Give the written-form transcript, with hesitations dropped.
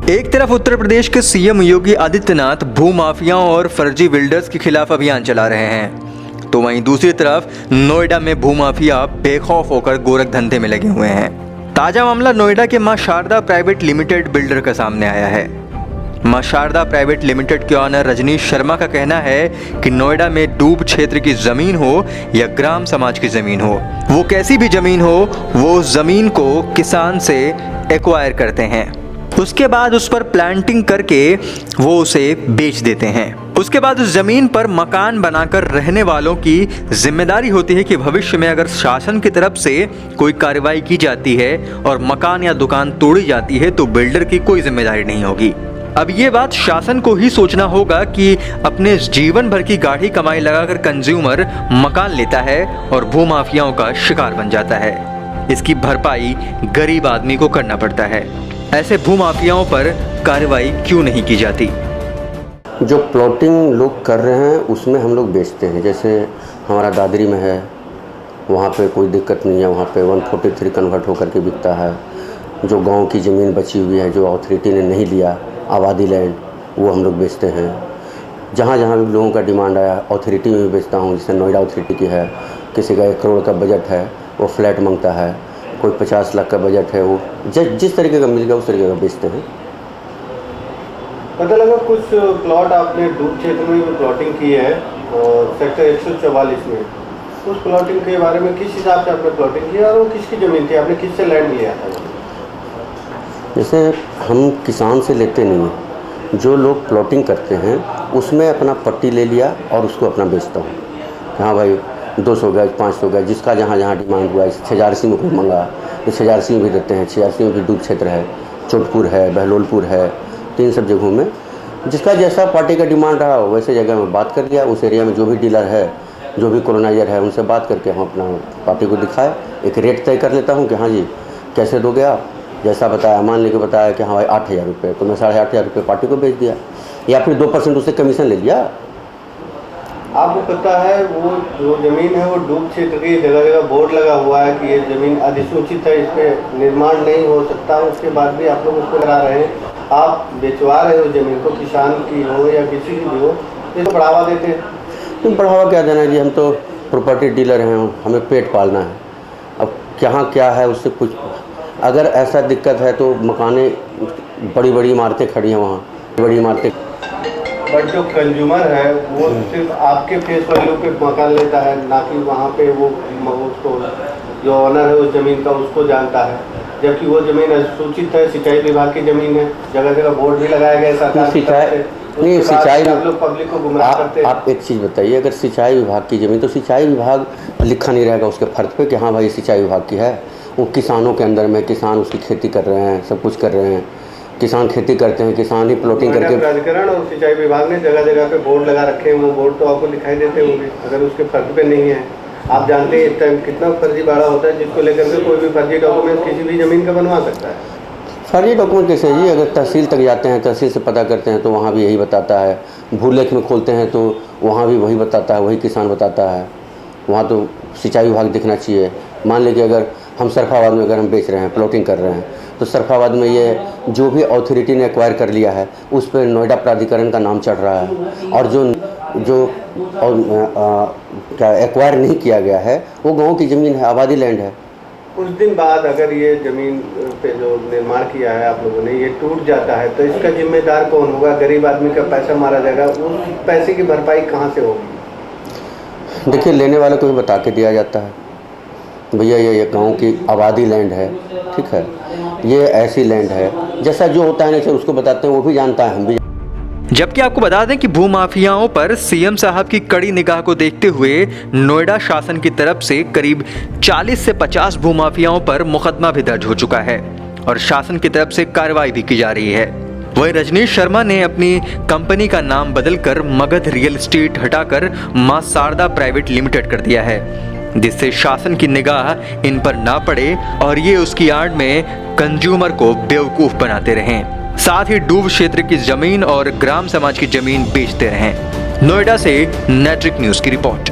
एक तरफ उत्तर प्रदेश के सीएम योगी आदित्यनाथ भूमाफियाओं और फर्जी बिल्डर्स के खिलाफ अभियान चला रहे हैं, तो वहीं दूसरी तरफ नोएडा में भूमाफिया बेखौफ होकर गोरख धंधे में लगे हुए हैं। ताजा मामला नोएडा के मां शारदा प्राइवेट लिमिटेड बिल्डर का सामने आया है। मां शारदा प्राइवेट लिमिटेड के ऑनर रजनीश शर्मा का कहना है कि नोएडा में डूब क्षेत्र की जमीन हो या ग्राम समाज की जमीन हो, वो कैसी भी जमीन हो, वो उस जमीन को किसान से एक्वायर करते हैं। उसके बाद उस पर प्लांटिंग करके वो उसे बेच देते हैं। उसके बाद उस जमीन पर मकान बनाकर रहने वालों की जिम्मेदारी होती है कि भविष्य में अगर शासन की तरफ से कोई कार्रवाई की जाती है और मकान या दुकान तोड़ी जाती है तो बिल्डर की कोई जिम्मेदारी नहीं होगी। अब ये बात शासन को ही सोचना होगा कि अपने जीवन भर की गाढ़ी कमाई लगाकर कंज्यूमर मकान लेता है और भूमाफियाओं का शिकार बन जाता है। इसकी भरपाई गरीब आदमी को करना पड़ता है। ऐसे भूमाफियाओं पर कार्रवाई क्यों नहीं की जाती? जो प्लॉटिंग लोग कर रहे हैं उसमें हम लोग बेचते हैं। जैसे हमारा दादरी में है, वहाँ पे कोई दिक्कत नहीं है, वहाँ पे 143 कन्वर्ट होकर के बिकता है। जो गांव की ज़मीन बची हुई है, जो अथॉरिटी ने नहीं लिया, आबादी लैंड, वो हम लोग बेचते हैं। जहाँ जहाँ भी लोगों का डिमांड आया, अथॉरिटी में भी बेचता हूँ। जैसे नोएडा अथॉरिटी की है, किसी का 1 करोड़ का बजट है, वो फ्लैट मांगता है, कोई 50 लाख का बजट है, वो जिस तरीके का मिल गया उस तरीके का बेचते हैं। पता लगा कुछ प्लॉट आपने डूब क्षेत्र में भी प्लॉटिंग की है सेक्टर 144 में। उस प्लॉटिंग के बारे में किस हिसाब से आपने प्लॉटिंग की और वो किसकी ज़मीन थी, आपने किससे लैंड लिया था? जैसे हम किसान से लेते नहीं हैं, जो लोग प्लॉटिंग करते हैं उसमें अपना पट्टी ले लिया और उसको अपना बेचता हूँ। हाँ भाई, 200 गज 500 गज जिसका जहाँ जहाँ डिमांड हुआ। छजारसी में कोई मंगा तो छजारसी में भी देते हैं। छजारसी में भी डूब क्षेत्र है, चोटपुर है, बहलोलपुर है, तो इन सब जगहों में जिसका जैसा पार्टी का डिमांड रहा वैसे जगह में बात कर लिया। उस एरिया में जो भी डीलर है, जो भी कॉलोनाइजर है, उनसे बात करके हम अपना पार्टी को दिखाए, एक रेट तय कर लेता हूँ कि हाँ जी कैसे दोगे आप, जैसा बताया। मान लेके बताया कि हाँ भाई 8,000 रुपये, तो मैं 8,500 रुपये पार्टी को बेच दिया, या फिर 2% उससे कमीशन ले लिया। आपको पता है वो जो ज़मीन है वो डूब क्षेत्र की जगह जगह बोर्ड लगा हुआ है कि ये ज़मीन अधिसूचित है, इस पर निर्माण नहीं हो सकता। उसके बाद भी आप लोग उसको करा रहे हैं, आप बेचवा रहे हो ज़मीन को, किसान की हो या किसी की भी हो, ये तो बढ़ावा देते हैं। तो बढ़ावा क्या देना जी, हम तो प्रॉपर्टी डीलर हैं, हमें पेट पालना है। अब कहाँ क्या है उससे कुछ, अगर ऐसा दिक्कत है तो मकानें बड़ी बड़ी इमारतें खड़ी हैं, वहाँ बड़ी इमारतें। बट जो कंज्यूमर है वो सिर्फ आपके फेस वैल्यू पे मकान लेता है, ना कि वहाँ पे वो उसको जो ऑनर है उस ज़मीन का उसको जानता है। जबकि वो ज़मीन अधिसूचित है, सिंचाई विभाग की ज़मीन है, जगह जगह बोर्ड भी लगाया गया सरकार की तरफ से। नहीं, सिंचाई आप लोग पब्लिक को गुमराह करते हैं। आप एक चीज़ बताइए, अगर सिंचाई विभाग की ज़मीन, तो सिंचाई विभाग लिखा नहीं रहेगा उसके फर्ज पे कि हाँ भाई सिंचाई विभाग की है। वो किसानों के अंदर में, किसान उसकी खेती कर रहे हैं, सब कुछ कर रहे हैं, किसान खेती करते हैं, किसान ही प्लॉटिंग करके। प्राधिकरण और सिंचाई विभाग ने जगह जगह पे बोर्ड लगा रखे हैं, वो बोर्ड तो आपको दिखाई देते होंगे। अगर उसके फर्ज पे नहीं है, आप जानते हैं इस टाइम कितना फर्जी बाड़ा होता है, जिसको लेकर के कोई भी फर्जी डॉक्यूमेंट किसी भी ज़मीन का बनवा सकता है। फर्जी डॉक्यूमेंट कैसे जी, अगर तहसील तक जाते हैं, तहसील से पता करते हैं तो वहाँ भी यही बताता है। भूलेख में खोलते हैं तो वहाँ भी वही बताता है, वही किसान बताता है। वहाँ तो सिंचाई विभाग दिखना चाहिए। मान लीजिए अगर हम सरफाबाद में अगर हम बेच रहे हैं, प्लॉटिंग कर रहे हैं, तो सरफाबाद में ये जो भी अथॉरिटी ने एक्वायर कर लिया है उस पर नोएडा प्राधिकरण का नाम चढ़ रहा है, और जो क्या एक्वायर नहीं किया गया है वो गांव की ज़मीन है, आबादी लैंड है। कुछ दिन बाद अगर ये ज़मीन पे जो निर्माण किया है आप लोगों ने, ये टूट जाता है तो इसका जिम्मेदार कौन होगा? गरीब आदमी का पैसा मारा जाएगा, उस पैसे की भरपाई कहाँ से होगी? देखिए, लेने वाले को भी बता के दिया जाता है, भैया ये गांव की आबादी लैंड है, ठीक है, ये ऐसी लैंड है, जैसा जो होता है नेचर उसको बताते हैं, वो भी जानता है, हम भी। जबकि आपको बता दें कि भूमाफियाओं पर सीएम साहब की कड़ी निगाह को देखते हुए नोएडा शासन की तरफ से करीब 40 से 50 भूमाफियाओं पर मुकदमा भी दर्ज हो चुका है और शासन की तरफ से कार्रवाई भी की जा रही है। वहीं रजनीश शर्मा ने अपनी कंपनी का नाम बदलकर मगध रियल एस्टेट हटाकर मां शारदा प्राइवेट लिमिटेड कर दिया है, जिससे शासन की निगाह इन पर ना पड़े और ये उसकी आड़ में कंज्यूमर को बेवकूफ बनाते रहें, साथ ही डूब क्षेत्र की जमीन और ग्राम समाज की जमीन बेचते रहें। नोएडा से नेट्रिक न्यूज की रिपोर्ट।